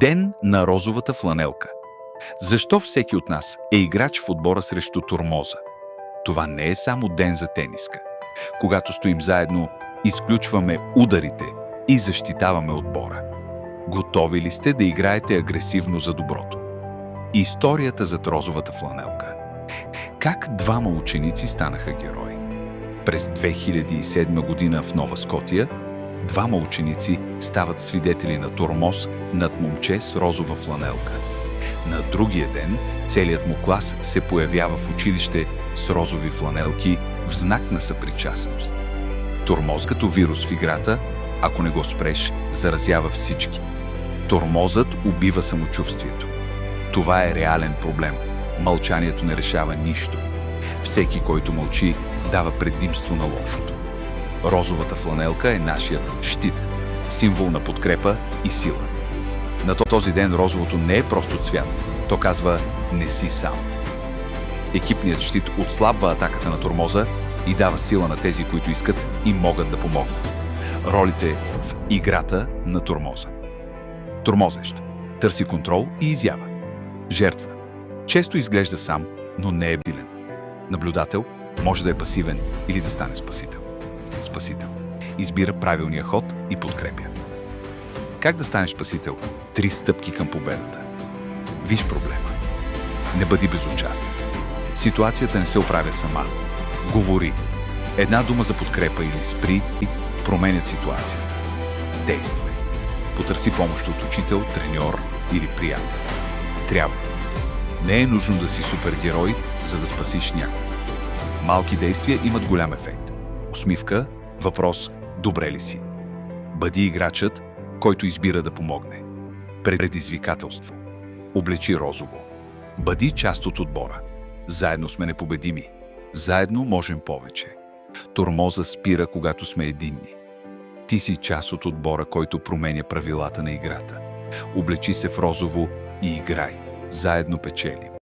Ден на розовата фланелка. Защо всеки от нас е играч в отбора срещу тормоза? Това не е само ден за тениска. Когато стоим заедно, изключваме ударите и защитаваме отбора. Готови ли сте да играете агресивно за доброто? Историята зад розовата фланелка. Как двама ученици станаха герои? През 2007 година в Нова Скотия двама ученици стават свидетели на тормоз над момче с розова фланелка. На другия ден целият му клас се появява в училище с розови фланелки в знак на съпричастност. Тормоз като вирус в играта, ако не го спреш, заразява всички. Тормозът убива самочувствието. Това е реален проблем. Мълчанието не решава нищо. Всеки, който мълчи, дава предимство на лошото. Розовата фланелка е нашият щит, символ на подкрепа и сила. На този ден розовото не е просто цвят. То казва «не си сам». Екипният щит отслабва атаката на тормоза и дава сила на тези, които искат и могат да помогнат. Ролите в играта на тормоза. Тормозещ. Търси контрол и изява. Жертва. Често изглежда сам, но не е бдилен. Наблюдател. Може да е пасивен или да стане спасител. Спасител. Избира правилния ход и подкрепя. Как да станеш спасител? 3 стъпки към победата. Виж проблема. Не бъди безучастен. Ситуацията не се оправя сама. Говори. Една дума за подкрепа или спри и променят ситуацията. Действай. Потърси помощ от учител, треньор или приятел. Трябва. Не е нужно да си супергерой, за да спасиш някого. Малки действия имат голям ефект. Усмивка, въпрос «добре ли си?». Бъди играчът, който избира да помогне. Предизвикателство. Облечи розово. Бъди част от отбора. Заедно сме непобедими. Заедно можем повече. Тормоза спира, когато сме единни. Ти си част от отбора, който променя правилата на играта. Облечи се в розово и играй. Заедно печелим.